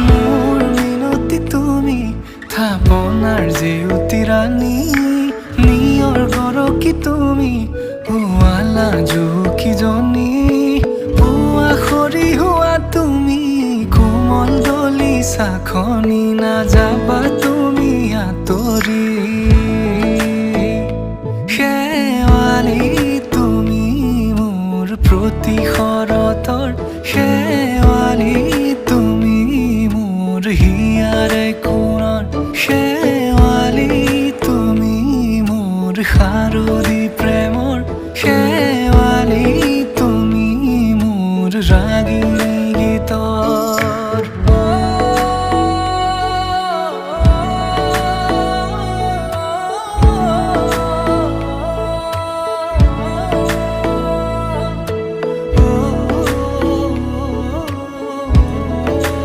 মোৰ মিনতি তুমি থাপনাৰ জেউতি ৰাণী নিয়ৰ গৰকি তুমি পুৱালা জুকিজনী পুৱা খৰি হোৱা তুমি কোমল দলি চাখনি নাযাবা তুমি আঁতৰি